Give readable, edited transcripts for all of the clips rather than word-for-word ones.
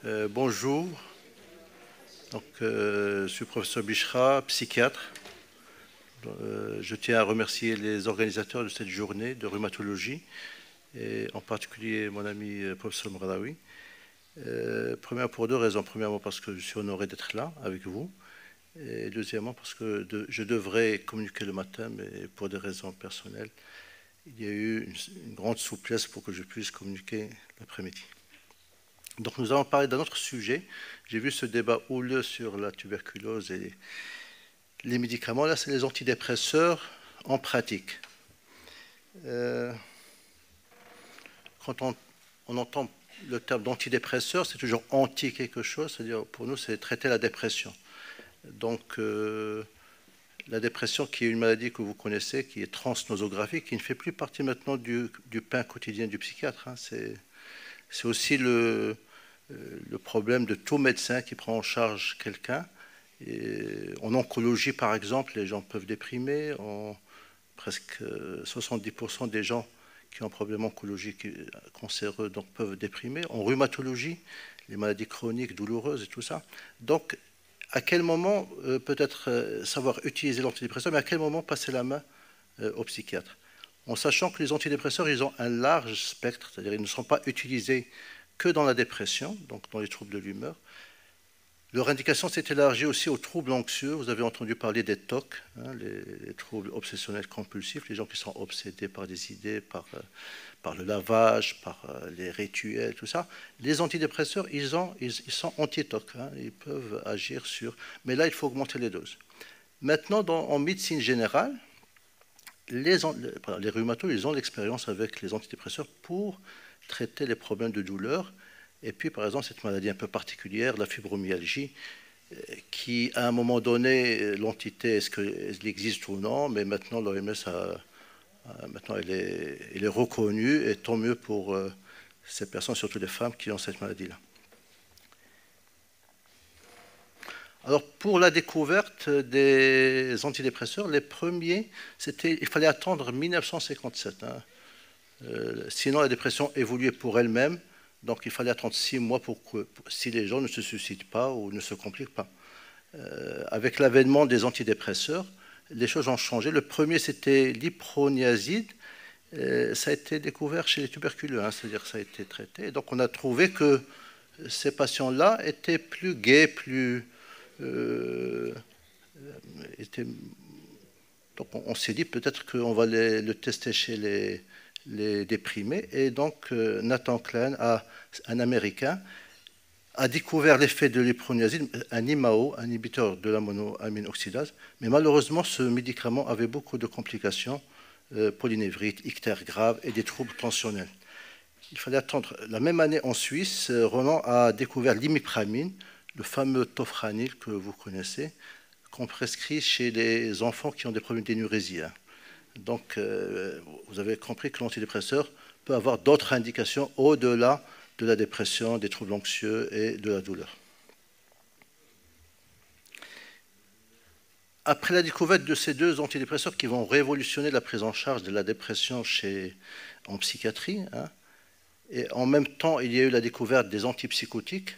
Bonjour, je suis professeur Bichra, psychiatre. Je tiens à remercier les organisateurs de cette journée de rhumatologie, et en particulier mon ami professeur Mradaoui. Premièrement, pour deux raisons. Premièrement, parce que je suis honoré d'être là avec vous. Et deuxièmement, parce que je devrais communiquer le matin, mais pour des raisons personnelles, il y a eu une grande souplesse pour que je puisse communiquer l'après-midi. Donc nous allons parler d'un autre sujet. J'ai vu ce débat houleux sur la tuberculose et les médicaments. Là, c'est les antidépresseurs en pratique. Quand on entend le terme d'antidépresseur, c'est toujours anti quelque chose, c'est-à-dire pour nous, c'est traiter la dépression. Donc la dépression, qui est une maladie que vous connaissez, qui est transnosographique, qui ne fait plus partie maintenant du pain quotidien du psychiatre. C'est aussi le problème de tout médecin qui prend en charge quelqu'un. En oncologie, par exemple, les gens peuvent déprimer. Presque 70% des gens qui ont un problème oncologique cancéreux donc, peuvent déprimer. En rhumatologie, les maladies chroniques douloureuses et tout ça. Donc, à quel moment peut-être savoir utiliser l'antidépresseur, mais à quel moment passer la main au psychiatre? En sachant que les antidépresseurs, ils ont un large spectre, c'est-à-dire ils ne sont pas utilisés que dans la dépression, donc dans les troubles de l'humeur. Leur indication s'est élargie aussi aux troubles anxieux. Vous avez entendu parler des TOC, les troubles obsessionnels compulsifs, les gens qui sont obsédés par des idées, par le lavage, par les rituels, tout ça. Les antidépresseurs, ils sont anti-TOC, ils peuvent agir sur... Mais là, il faut augmenter les doses. Maintenant, en médecine générale, les rhumatologues, ils ont l'expérience avec les antidépresseurs pour traiter les problèmes de douleur. Et puis, par exemple, cette maladie un peu particulière, la fibromyalgie, qui, à un moment donné, l'entité, est-ce qu'elle existe ou non, mais maintenant, l'OMS, maintenant, elle est reconnue, et tant mieux pour ces personnes, surtout les femmes, qui ont cette maladie-là. Alors, pour la découverte des antidépresseurs, les premiers, il fallait attendre 1957. Sinon, la dépression évoluait pour elle-même. Donc, il fallait attendre 6 mois si les gens ne se suicident pas ou ne se compliquent pas. Avec l'avènement des antidépresseurs, les choses ont changé. Le premier, c'était l'iproniazide. Ça a été découvert chez les tuberculeux, c'est-à-dire que ça a été traité. Et donc, on a trouvé que ces patients-là étaient plus gais, plus... Donc, on s'est dit peut-être qu'on va le tester chez les déprimés. Et donc, Nathan Klein, un Américain, a découvert l'effet de l'iproniazide, un IMAO, un inhibiteur de la monoamine oxydase. Mais malheureusement, ce médicament avait beaucoup de complications, polynévrite, ictère grave et des troubles tensionnels. Il fallait attendre. La même année, en Suisse, Roland a découvert l'imipramine, le fameux tofranil que vous connaissez, qu'on prescrit chez les enfants qui ont des problèmes d'énurésie. Donc, vous avez compris que l'antidépresseur peut avoir d'autres indications au-delà de la dépression, des troubles anxieux et de la douleur. Après la découverte de ces deux antidépresseurs qui vont révolutionner la prise en charge de la dépression en psychiatrie, et en même temps, il y a eu la découverte des antipsychotiques,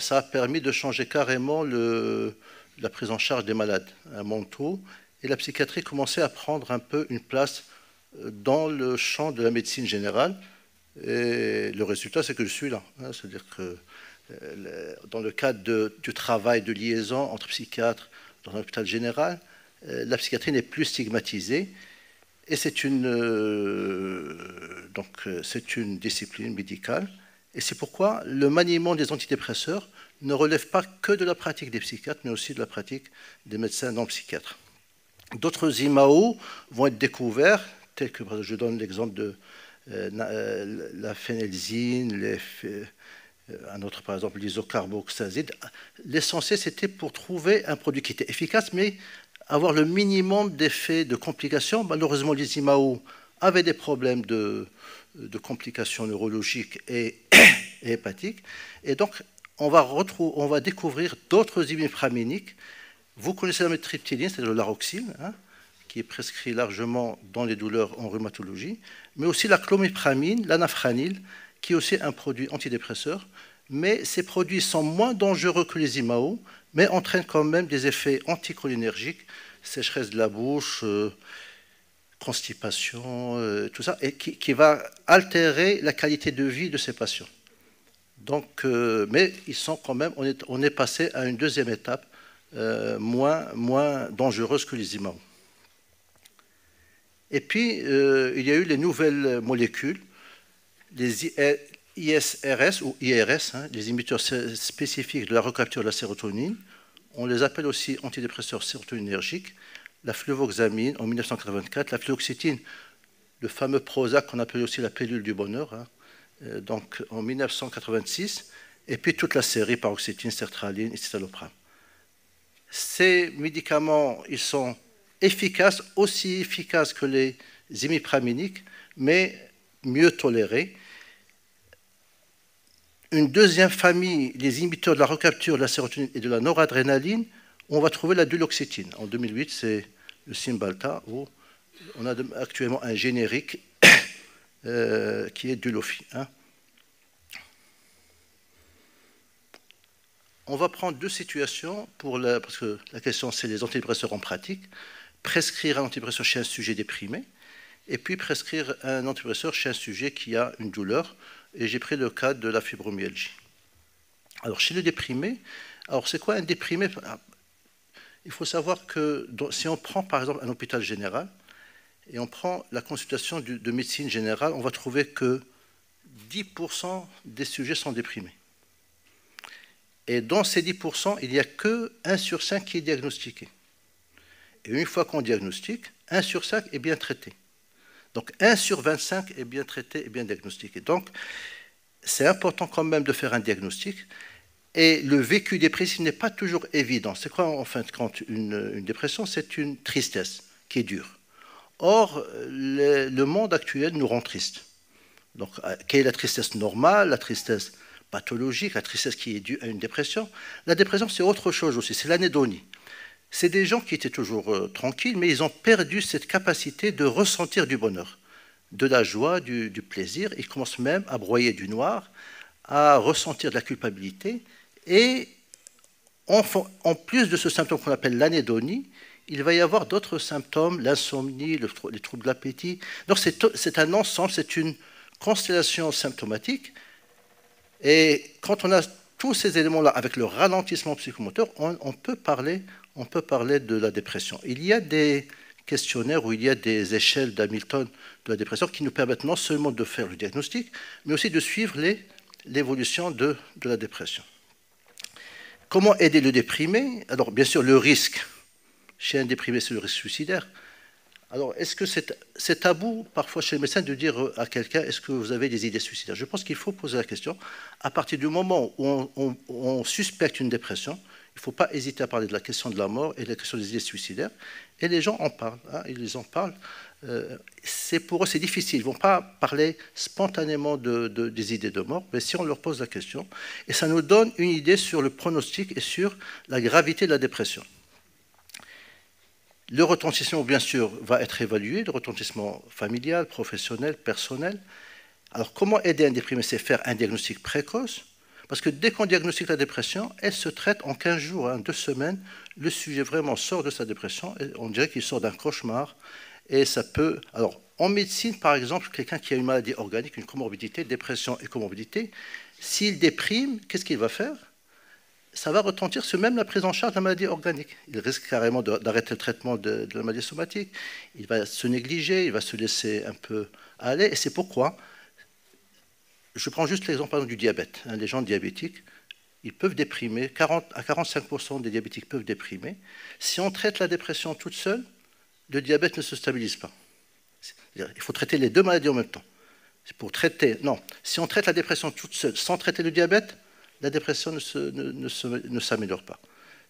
ça a permis de changer carrément la prise en charge des malades mentaux. Et la psychiatrie commençait à prendre un peu une place dans le champ de la médecine générale. Et le résultat, c'est que je suis là. C'est-à-dire que dans le cadre du travail de liaison entre psychiatres dans un hôpital général, la psychiatrie n'est plus stigmatisée. Et c'est une discipline médicale. Et c'est pourquoi le maniement des antidépresseurs ne relève pas que de la pratique des psychiatres, mais aussi de la pratique des médecins non psychiatres. D'autres IMAO vont être découverts, tels que, je donne l'exemple de la phénelzine, un autre par exemple l'isocarboxazide. L'essentiel, c'était pour trouver un produit qui était efficace, mais avoir le minimum d'effets de complications. Malheureusement, les IMAO avaient des problèmes de complications neurologiques et hépatiques. Et donc, on va découvrir d'autres imipraminiques. Vous connaissez la métriptyline, c'est-à-dire le laroxyl, qui est prescrit largement dans les douleurs en rhumatologie, mais aussi la clomipramine, l'anafranil, qui est aussi un produit antidépresseur, mais ces produits sont moins dangereux que les IMAO, mais entraînent quand même des effets anticholinergiques, sécheresse de la bouche, constipation, tout ça, et qui va altérer la qualité de vie de ces patients. Donc, mais ils sont quand même, on est passé à une deuxième étape moins dangereuse que les IMAO. Et puis, il y a eu les nouvelles molécules, les ISRS ou IRS, hein, les inhibiteurs spécifiques de la recapture de la sérotonine. On les appelle aussi antidépresseurs sérotoninergiques. La fluvoxamine en 1984, la fluoxétine, le fameux Prozac qu'on appelle aussi la pilule du bonheur, hein, donc en 1986, et puis toute la série paroxétine, sertraline et citalopram. Ces médicaments, ils sont efficaces, aussi efficaces que les imipraminiques, mais mieux tolérés. Une deuxième famille, les inhibiteurs de la recapture de la sérotonine et de la noradrénaline, on va trouver la duloxétine. En 2008, c'est le Cymbalta, où on a actuellement un générique qui est Dulofi. Hein. On va prendre deux situations, parce que la question c'est les antidépresseurs en pratique. Prescrire un antidépresseur chez un sujet déprimé, et puis prescrire un antidépresseur chez un sujet qui a une douleur. Et j'ai pris le cas de la fibromyalgie. Alors, chez le déprimé, alors c'est quoi un déprimé? Il faut savoir que si on prend par exemple un hôpital général, et on prend la consultation de médecine générale, on va trouver que 10% des sujets sont déprimés. Et dans ces 10%, il n'y a que 1 sur 5 qui est diagnostiqué. Et une fois qu'on diagnostique, 1 sur 5 est bien traité. Donc 1 sur 25 est bien traité et bien diagnostiqué. Donc c'est important quand même de faire un diagnostic. Et le vécu dépressif n'est pas toujours évident. C'est quoi en fin de compte une dépression? C'est une tristesse qui est dure. Or, le monde actuel nous rend tristes. Donc, quelle est la tristesse normale, la tristesse pathologique, la tristesse qui est due à une dépression? La dépression, c'est autre chose aussi, c'est l'anédonie. C'est des gens qui étaient toujours tranquilles, mais ils ont perdu cette capacité de ressentir du bonheur, de la joie, du plaisir. Ils commencent même à broyer du noir, à ressentir de la culpabilité. Et en plus de ce symptôme qu'on appelle l'anédonie, il va y avoir d'autres symptômes, l'insomnie, les troubles de l'appétit. Donc c'est un ensemble, c'est une constellation symptomatique. Et quand on a tous ces éléments-là avec le ralentissement psychomoteur, on peut parler de la dépression. Il y a des questionnaires où il y a des échelles d'Hamilton de la dépression qui nous permettent non seulement de faire le diagnostic, mais aussi de suivre l'évolution de la dépression. Comment aider le déprimé? Alors, bien sûr, le risque chez un déprimé, c'est le risque suicidaire. Alors, est-ce que c'est tabou parfois chez le médecin de dire à quelqu'un est-ce que vous avez des idées suicidaires? Je pense qu'il faut poser la question. À partir du moment où on suspecte une dépression, il ne faut pas hésiter à parler de la question de la mort et de la question des idées suicidaires. Et les gens en parlent. Hein, ils en parlent. Pour eux, c'est difficile. Ils ne vont pas parler spontanément des idées de mort, mais si on leur pose la question, et ça nous donne une idée sur le pronostic et sur la gravité de la dépression. Le retentissement, bien sûr, va être évalué, le retentissement familial, professionnel, personnel. Alors, comment aider un déprimé? C'est faire un diagnostic précoce, parce que dès qu'on diagnostique la dépression, elle se traite en 15 jours, 2 semaines. Le sujet vraiment sort de sa dépression, et on dirait qu'il sort d'un cauchemar. Et ça peut... Alors, en médecine, par exemple, quelqu'un qui a une maladie organique, une comorbidité, dépression et comorbidité, s'il déprime, qu'est-ce qu'il va faire? Ça va retentir sur même la prise en charge de la maladie organique. Il risque carrément d'arrêter le traitement de la maladie somatique. Il va se négliger, il va se laisser un peu aller. Et c'est pourquoi, je prends juste l'exemple du diabète. Les gens diabétiques, ils peuvent déprimer, 40 à 45% des diabétiques peuvent déprimer. Si on traite la dépression toute seule, le diabète ne se stabilise pas. Il faut traiter les deux maladies en même temps. Pour traiter, non, si on traite la dépression toute seule sans traiter le diabète, la dépression ne s'améliore pas.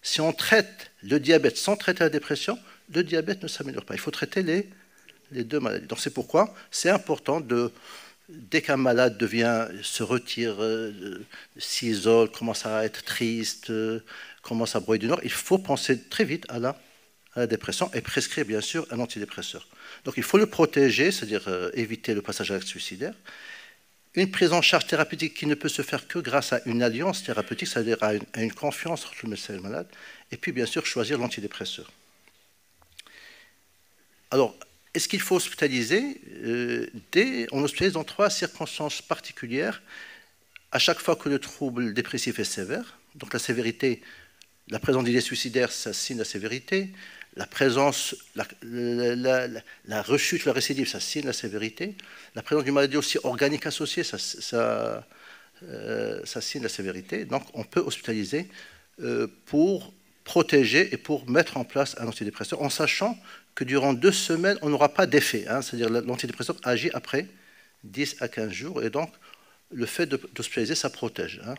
Si on traite le diabète sans traiter la dépression, le diabète ne s'améliore pas. Il faut traiter les deux maladies. Donc c'est pourquoi c'est important dès qu'un malade se retire, s'isole, commence à être triste, commence à broyer du noir, il faut penser très vite à la dépression et prescrire bien sûr un antidépresseur. Donc il faut le protéger, c'est-à-dire éviter le passage à l'acte suicidaire. Une prise en charge thérapeutique qui ne peut se faire que grâce à une alliance thérapeutique, c'est-à-dire à une confiance entre le médecin et le malade, et puis bien sûr choisir l'antidépresseur. Alors, est-ce qu'il faut hospitaliser On hospitalise dans 3 circonstances particulières. À chaque fois que le trouble dépressif est sévère, donc la sévérité, la présence d'idées suicidaires, ça signe la sévérité. La présence, la rechute, la récidive, ça signe la sévérité. La présence d'une maladie aussi organique associée, ça signe la sévérité. Donc, on peut hospitaliser pour protéger et pour mettre en place un antidépresseur, en sachant que durant 2 semaines, on n'aura pas d'effet. Hein, c'est-à-dire l'antidépresseur agit après 10 à 15 jours, et donc le fait d'hospitaliser, ça protège. Hein.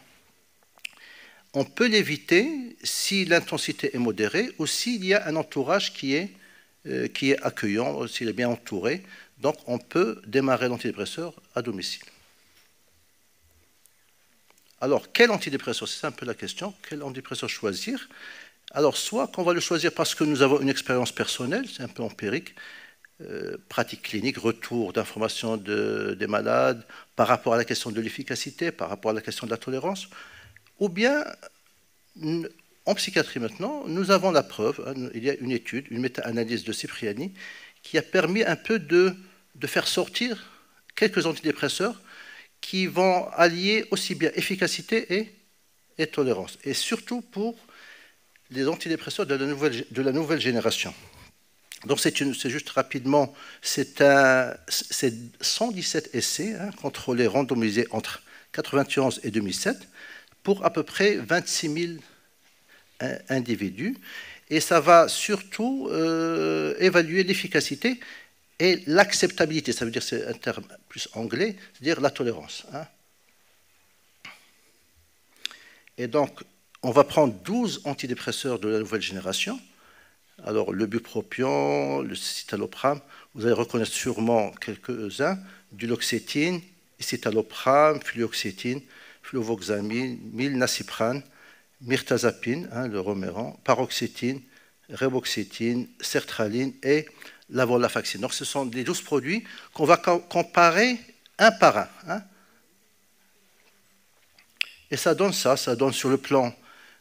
On peut l'éviter si l'intensité est modérée ou s'il y a un entourage qui est accueillant, s'il est bien entouré. Donc, on peut démarrer l'antidépresseur à domicile. Alors, quel antidépresseur? C'est un peu la question. Quel antidépresseur choisir? Alors, soit qu'on va le choisir parce que nous avons une expérience personnelle, c'est un peu empirique, pratique clinique, retour d'informations des malades par rapport à la question de l'efficacité, par rapport à la question de la tolérance, ou bien, en psychiatrie maintenant, nous avons la preuve, hein, il y a une étude, une méta-analyse de Cipriani, qui a permis un peu de faire sortir quelques antidépresseurs qui vont allier aussi bien efficacité et tolérance, et surtout pour les antidépresseurs de la nouvelle génération. Donc c'est juste rapidement, c'est 117 essais hein, contrôlés, randomisés entre 1991 et 2007 pour à peu près 26 000 individus. Et ça va surtout évaluer l'efficacité et l'acceptabilité. Ça veut dire, c'est un terme plus anglais, c'est-à-dire la tolérance. Hein. Et donc, on va prendre 12 antidépresseurs de la nouvelle génération. Alors, le bupropion, le citalopram, vous allez reconnaître sûrement quelques-uns, duloxétine, citalopram, fluoxétine, fluvoxamine, milnacipran, mirtazapine, hein, le Roméran, paroxétine, reboxétine, sertraline et la venlafaxine. Donc, ce sont des 12 produits qu'on va comparer un par un. Hein. Et ça donne sur le plan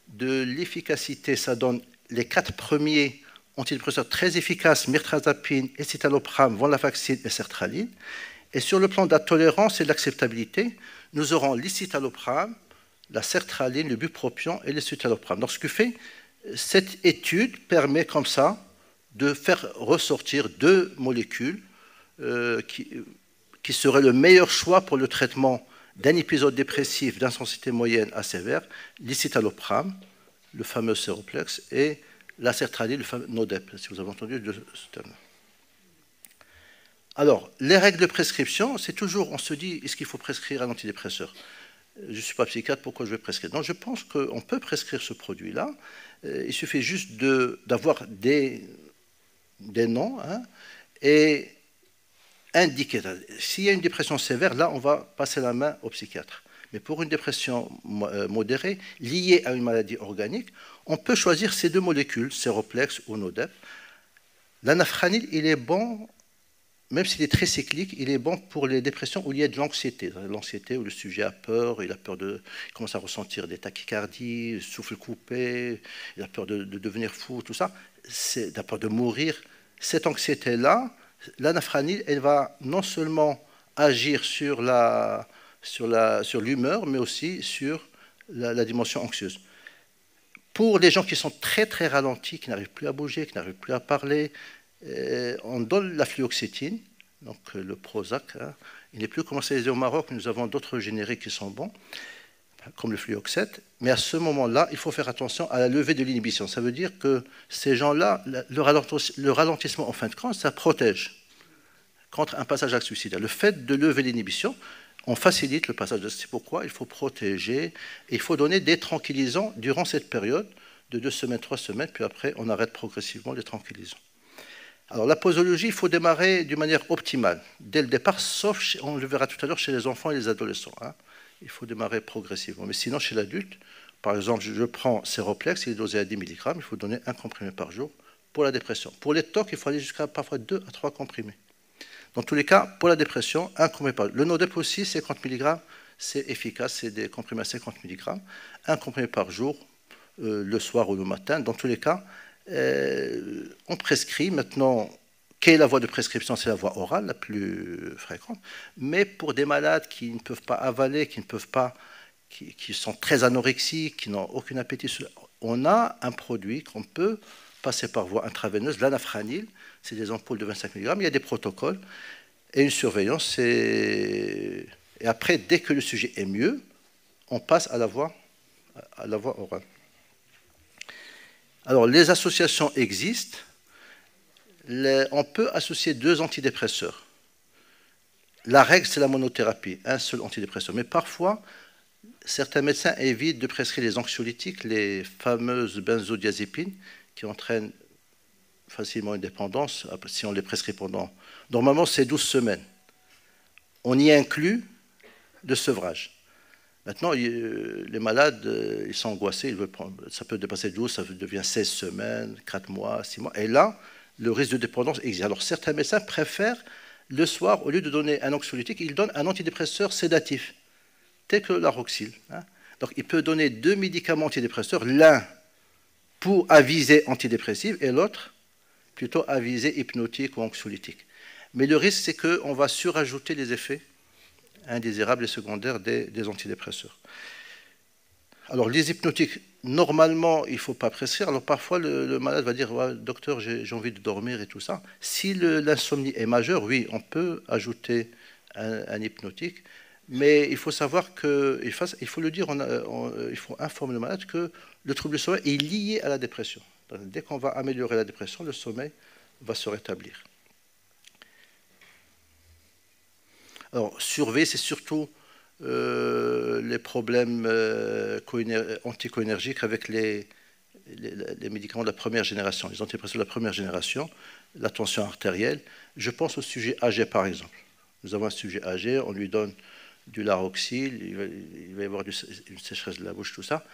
de l'efficacité, ça donne les 4 premiers antidépresseurs très efficaces, mirtazapine, escitalopram, venlafaxine et sertraline. Et sur le plan de la tolérance et de l'acceptabilité, nous aurons l'escitalopram, la sertraline, le bupropion et l'escitalopram. Donc, ce que fait cette étude permet comme ça de faire ressortir 2 molécules qui seraient le meilleur choix pour le traitement d'un épisode dépressif d'intensité moyenne à sévère, l'escitalopram, le fameux séroplex, et la sertraline, le fameux Nodep, si vous avez entendu de ce terme. Alors, les règles de prescription, c'est toujours, on se dit, est-ce qu'il faut prescrire un antidépresseur? Je ne suis pas psychiatre, pourquoi je vais prescrire? Non, je pense qu'on peut prescrire ce produit-là. Il suffit juste d'avoir des noms hein, et indiquer. S'il y a une dépression sévère, là, on va passer la main au psychiatre. Mais pour une dépression modérée, liée à une maladie organique, on peut choisir ces 2 molécules, séroplex ou Nodep. L'anafranil, il est bon, même s'il est très cyclique, il est bon pour les dépressions où il y a de l'anxiété. L'anxiété où le sujet a peur, il commence à ressentir des tachycardies, souffle coupé, il a peur de devenir fou, tout ça. Il a peur de mourir. Cette anxiété-là, l'anafranil, elle va non seulement agir sur l'humeur, mais aussi sur la dimension anxieuse. Pour les gens qui sont très très ralentis, qui n'arrivent plus à bouger, qui n'arrivent plus à parler, on donne la fluoxétine, donc le Prozac. Hein. Il n'est plus commercialisé au Maroc, nous avons d'autres génériques qui sont bons, comme le fluoxète. Mais à ce moment-là, il faut faire attention à la levée de l'inhibition. Ça veut dire que ces gens-là, le ralentissement en fin de compte, ça protège contre un passage à l'acte suicidaire. Le fait de lever l'inhibition, on facilite le passage. C'est pourquoi il faut protéger et il faut donner des tranquillisants durant cette période de 2 semaines, 3 semaines, puis après on arrête progressivement les tranquillisants. Alors la posologie, il faut démarrer d'une manière optimale, dès le départ, sauf, on le verra tout à l'heure, chez les enfants et les adolescents. Hein. Il faut démarrer progressivement. Mais sinon, chez l'adulte, par exemple, je prends Séroplex, il est dosé à 10 mg, il faut donner 1 comprimé par jour pour la dépression. Pour les TOC, il faut aller jusqu'à parfois 2 à 3 comprimés. Dans tous les cas, pour la dépression, un comprimé par jour. Le Nodep aussi, 50 mg, c'est efficace, c'est des comprimés à 50 mg. Un comprimé par jour, le soir ou le matin. Dans tous les cas, on prescrit. Maintenant, quelle est la voie de prescription? C'est la voie orale, la plus fréquente. Mais pour des malades qui ne peuvent pas avaler, qui ne peuvent pas, qui sont très anorexiques, qui n'ont aucun appétit, on a un produit qu'on peut passer par voie intraveineuse, l'anafranil. C'est des ampoules de 25 mg. Il y a des protocoles et une surveillance. Et après, dès que le sujet est mieux, on passe à la voie orale. Alors, les associations existent. On peut associer 2 antidépresseurs. La règle, c'est la monothérapie, un seul antidépresseur. Mais parfois, certains médecins évitent de prescrire les anxiolytiques, les fameuses benzodiazépines, qui entraînent facilement une dépendance, si on les prescrit pendant... Normalement, c'est 12 semaines. On y inclut le sevrage. Maintenant, les malades, ils sont angoissés, ils veulent prendre, ça peut dépasser 12, ça devient 16 semaines, 4 mois, 6 mois. Et là, le risque de dépendance existe. Alors, certains médecins préfèrent, le soir, au lieu de donner un anxiolytique, ils donnent un antidépresseur sédatif, tel que l'aroxyl. Donc, il peut donner 2 médicaments antidépresseurs, l'un pour aviser antidépressive et l'autre plutôt à visée hypnotique ou anxiolytique. Mais le risque, c'est qu'on va surajouter les effets indésirables et secondaires des antidépresseurs. Alors, les hypnotiques, normalement, il ne faut pas prescrire. Alors, parfois, le malade va dire ouais, « Docteur, j'ai envie de dormir et tout ça ». Si l'insomnie est majeure, oui, on peut ajouter un hypnotique. Mais il faut savoir il faut le dire, il faut informer le malade que le trouble du sommeil est lié à la dépression. Dès qu'on va améliorer la dépression, le sommeil va se rétablir. Alors, surveiller, c'est surtout les problèmes anticholinergiques avec les médicaments de la première génération, les antidépresseurs de la première génération, la tension artérielle. Je pense au sujet âgé, par exemple. Nous avons un sujet âgé, on lui donne du Laroxyl, il va y avoir une sécheresse de la bouche, tout ça.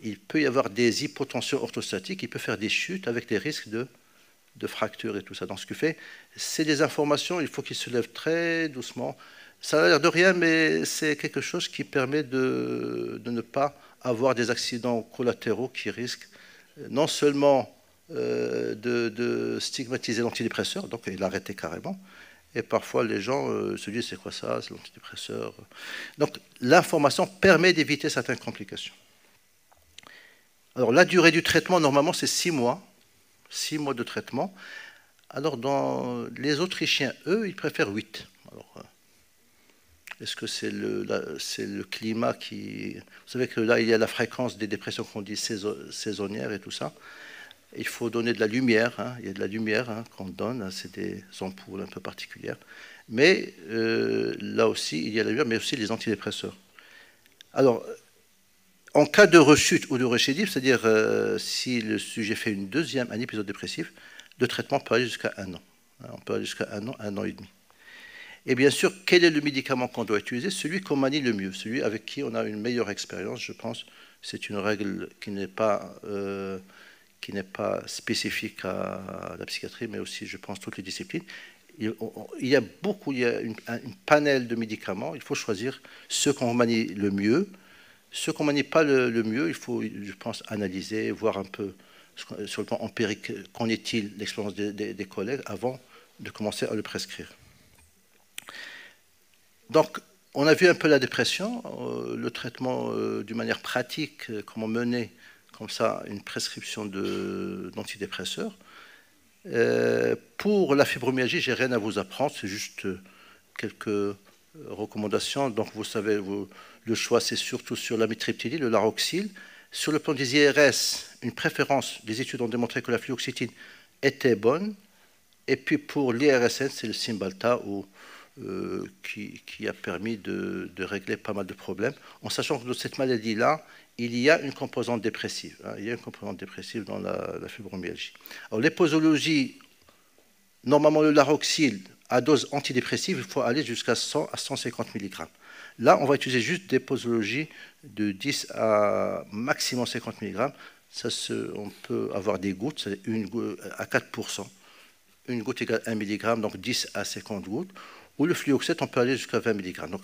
Il peut y avoir des hypotensions orthostatiques, il peut faire des chutes avec des risques de fractures et tout ça. Donc, ce que fait, c'est des informations, il faut qu'il se lève très doucement. Ça a l'air de rien, mais c'est quelque chose qui permet de ne pas avoir des accidents collatéraux qui risquent non seulement de stigmatiser l'antidépresseur, donc il l'arrêter carrément, et parfois les gens se disent c'est quoi ça, c'est l'antidépresseur. Donc l'information permet d'éviter certaines complications. Alors la durée du traitement, normalement, c'est 6 mois. 6 mois de traitement. Alors, dans les Autrichiens, eux, ils préfèrent 8. Alors, est-ce que c'est le climat qui... Vous savez que là, il y a la fréquence des dépressions qu'on dit saisonnières et tout ça. Il faut donner de la lumière. Hein. Il y a de la lumière hein, qu'on donne. Hein. C'est des ampoules un peu particulières. Mais là aussi, il y a la lumière, mais aussi les antidépresseurs. Alors, en cas de rechute ou de récidive, c'est-à-dire si le sujet fait un épisode dépressif, le traitement peut aller jusqu'à 1 an. On peut aller jusqu'à 1 an et demi. Et bien sûr, quel est le médicament qu'on doit utiliser? Celui qu'on manie le mieux, celui avec qui on a une meilleure expérience, je pense. C'est une règle qui n'est pas pas spécifique à la psychiatrie, mais aussi, je pense, toutes les disciplines. Il y a une panel de médicaments. Il faut choisir ceux qu'on manie le mieux. Ceux qu'on ne manie pas le mieux, il faut, je pense, analyser, voir un peu sur le plan empirique, qu'en est-il l'expérience des collègues avant de commencer à le prescrire. Donc, on a vu un peu la dépression, le traitement d'une manière pratique, comment mener comme ça une prescription d'antidépresseurs. Pour la fibromyalgie, j'ai rien à vous apprendre, c'est juste quelques recommandations. Donc, vous savez, le choix, c'est surtout sur l'amitriptyline, le Laroxyl. Sur le plan des IRS, une préférence, les études ont démontré que la fluoxétine était bonne. Et puis pour l'IRSN, c'est le Cymbalta qui a permis de régler pas mal de problèmes, en sachant que dans cette maladie-là, il y a une composante dépressive. Hein, il y a une composante dépressive dans la fibromyalgie. Alors les posologies, normalement le Laroxyl, à dose antidépressive, il faut aller jusqu'à 100 à 150 mg. Là, on va utiliser juste des posologies de 10 à maximum 50 mg. On peut avoir des gouttes, c'est à 4%. une goutte égale 1 mg, donc 10 à 50 gouttes, ou le flioxète, on peut aller jusqu'à 20 mg. Donc,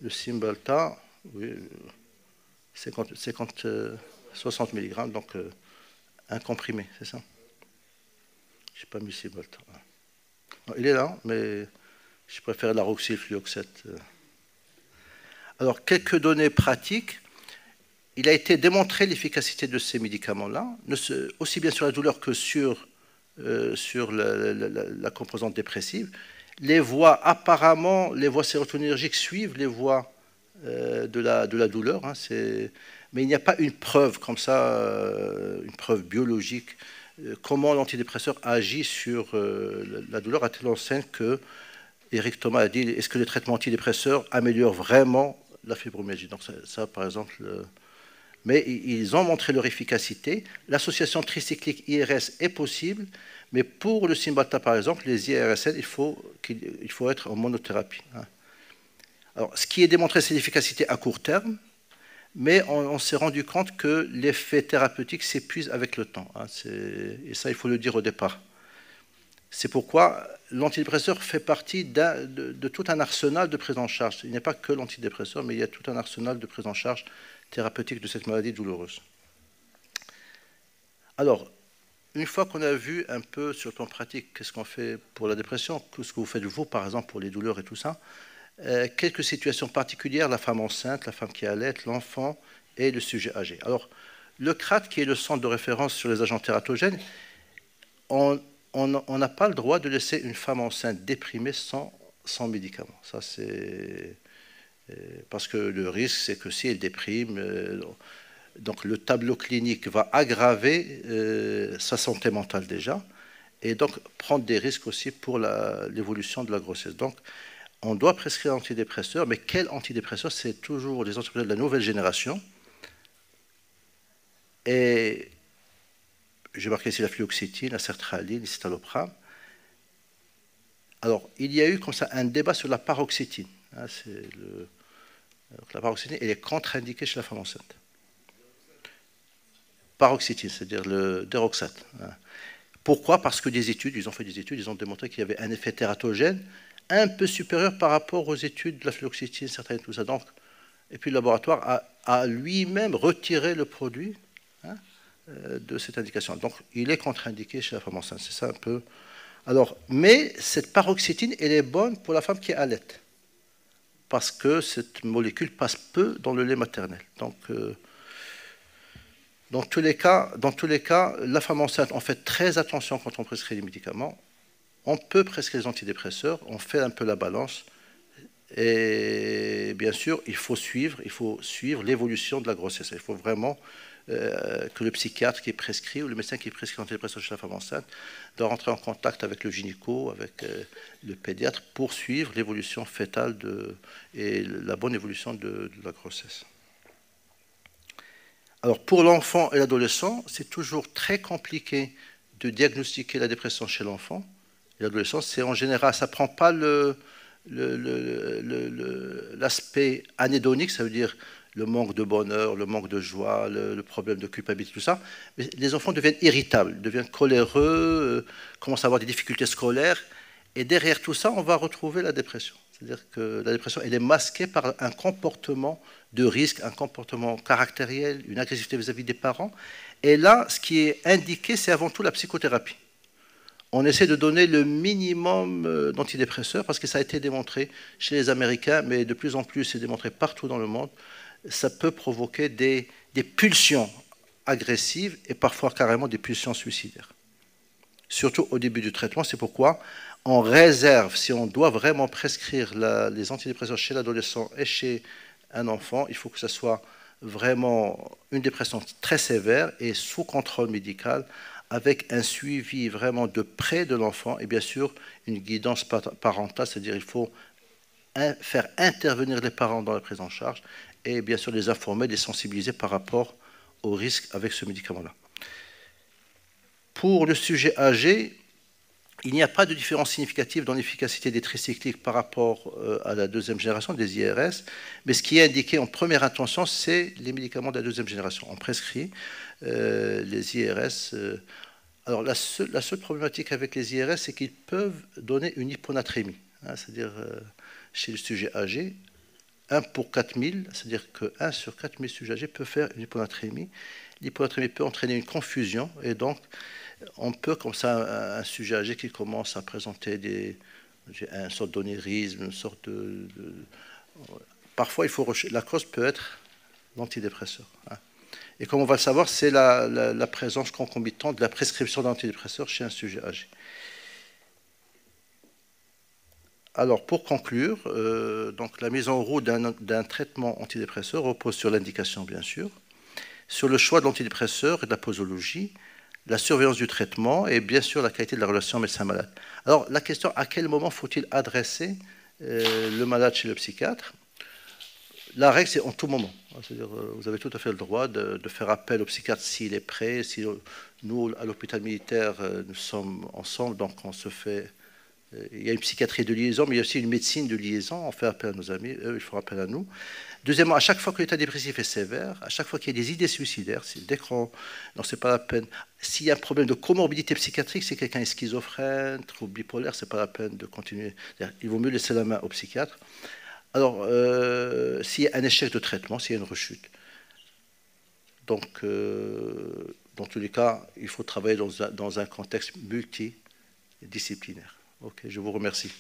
le Cymbalta, oui, 60 mg, donc un comprimé, c'est ça? Je n'ai pas mis Cymbalta. Il est là, mais je préfère la roxylfluoxète. Alors, quelques données pratiques. Il a été démontré l'efficacité de ces médicaments-là, aussi bien sur la douleur que sur la composante dépressive. Les voies, apparemment, les voies sérotoninergiques suivent les voies de la douleur, hein, mais il n'y a pas une preuve comme ça, une preuve biologique, comment l'antidépresseur agit sur la douleur, à telle enseigne que Eric Thomas a dit, est-ce que les traitements antidépresseurs améliorent vraiment la fibromyalgie? Donc ça par exemple... mais ils ont montré leur efficacité. L'association tricyclique IRS est possible, mais pour le Cymbalta, par exemple, les IRSN, il faut être en monothérapie. Alors, ce qui est démontré, c'est l'efficacité à court terme, mais on s'est rendu compte que l'effet thérapeutique s'épuise avec le temps. Et ça, il faut le dire au départ. C'est pourquoi l'antidépresseur fait partie de tout un arsenal de prise en charge. Il n'y a pas que l'antidépresseur, mais il y a tout un arsenal de prise en charge thérapeutique de cette maladie douloureuse. Alors, une fois qu'on a vu un peu sur le plan pratique qu'est-ce qu'on fait pour la dépression, tout ce que vous faites vous, par exemple, pour les douleurs et tout ça, quelques situations particulières, la femme enceinte, la femme qui allait, l'enfant et le sujet âgé. Alors, le CRAT, qui est le centre de référence sur les agents tératogènes, on n'a pas le droit de laisser une femme enceinte déprimée sans médicaments. Ça, c'est... Parce que le risque, c'est que si elle déprime, donc le tableau clinique va aggraver sa santé mentale déjà, et donc prendre des risques aussi pour l'évolution de la grossesse. Donc, on doit prescrire l'antidépresseur, mais quel antidépresseur? C'est toujours les antidépresseurs de la nouvelle génération. Et j'ai marqué ici la fluoxétine, la sertraline, l'escitalopram. Alors, il y a eu comme ça un débat sur la paroxétine. Hein, la paroxétine, elle est contre-indiquée chez la femme enceinte. Paroxétine, c'est-à-dire le déroxate. Hein. Pourquoi? Parce que ils ont fait des études, ils ont démontré qu'il y avait un effet tératogène un peu supérieur par rapport aux études de la fluoxétine, certaines, tout ça. Donc, et puis le laboratoire a lui-même retiré le produit, hein, de cette indication. Donc, il est contre-indiqué chez la femme enceinte. C'est ça un peu. Alors, mais cette paroxétine, elle est bonne pour la femme qui allait, parce que cette molécule passe peu dans le lait maternel. Donc, dans tous les cas, la femme enceinte, on fait très attention quand on prescrit les médicaments. On peut prescrire les antidépresseurs, on fait un peu la balance. Et bien sûr, il faut suivre l'évolution de la grossesse. Il faut vraiment que le psychiatre qui prescrit ou le médecin qui prescrit l'antidépresseur chez la femme enceinte doit rentrer en contact avec le gynéco, avec le pédiatre, pour suivre l'évolution fœtale et la bonne évolution de la grossesse. Alors, pour l'enfant et l'adolescent, c'est toujours très compliqué de diagnostiquer la dépression chez l'enfant. Et l'adolescent, c'est en général, ça ne prend pas l'aspect anédonique, ça veut dire le manque de bonheur, le manque de joie, le problème de culpabilité, tout ça. Mais les enfants deviennent irritables, deviennent coléreux, commencent à avoir des difficultés scolaires. Et derrière tout ça, on va retrouver la dépression. C'est-à-dire que la dépression, elle est masquée par un comportement de risque, un comportement caractériel, une agressivité vis-à-vis des parents. Et là, ce qui est indiqué, c'est avant tout la psychothérapie. On essaie de donner le minimum d'antidépresseurs parce que ça a été démontré chez les Américains, mais de plus en plus, c'est démontré partout dans le monde. Ça peut provoquer des pulsions agressives et parfois carrément des pulsions suicidaires. Surtout au début du traitement, c'est pourquoi on réserve, si on doit vraiment prescrire les antidépresseurs chez l'adolescent et chez un enfant, il faut que ce soit vraiment une dépression très sévère et sous contrôle médical, avec un suivi vraiment de près de l'enfant et bien sûr une guidance parentale, c'est-à-dire il faut faire intervenir les parents dans la prise en charge et bien sûr les informer, les sensibiliser par rapport aux risques avec ce médicament-là. Pour le sujet âgé, Il n'y a pas de différence significative dans l'efficacité des tricycliques par rapport à la deuxième génération des IRS, mais ce qui est indiqué en première intention, c'est les médicaments de la deuxième génération. On prescrit les IRS. Alors la seule problématique avec les IRS, c'est qu'ils peuvent donner une hyponatrémie, hein, c'est-à-dire chez le sujet âgé, 1 pour 4000, c'est-à-dire que 1 sur 4000 sujets âgés peut faire une hyponatrémie. L'hyponatrémie peut entraîner une confusion, et donc on peut, comme ça, un sujet âgé qui commence à présenter une sorte d'onirisme, une sorte parfois, la cause peut être l'antidépresseur. Hein. Et comme on va le savoir, c'est la présence concomitante de la prescription d'antidépresseurs chez un sujet âgé. Alors, pour conclure, donc, la mise en route d'un traitement antidépresseur repose sur l'indication, bien sûr, sur le choix de l'antidépresseur et de la posologie, la surveillance du traitement et bien sûr la qualité de la relation médecin-malade. Alors la question, à quel moment faut-il adresser le malade chez le psychiatre? La règle, c'est en tout moment. C'est-à-dire, vous avez tout à fait le droit de faire appel au psychiatre s'il est prêt. Si nous, à l'hôpital militaire, nous sommes ensemble, donc on se fait... Il y a une psychiatrie de liaison, mais il y a aussi une médecine de liaison. On fait appel à nos amis, eux, ils font appel à nous. Deuxièmement, à chaque fois que l'état dépressif est sévère, à chaque fois qu'il y a des idées suicidaires, dès qu'on... Non, c'est pas la peine. S'il y a un problème de comorbidité psychiatrique, si quelqu'un est schizophrène, trouble bipolaire, c'est pas la peine de continuer. Il vaut mieux laisser la main au psychiatre. Alors, s'il y a un échec de traitement, s'il y a une rechute. Donc, dans tous les cas, il faut travailler dans un contexte multidisciplinaire. Ok, je vous remercie.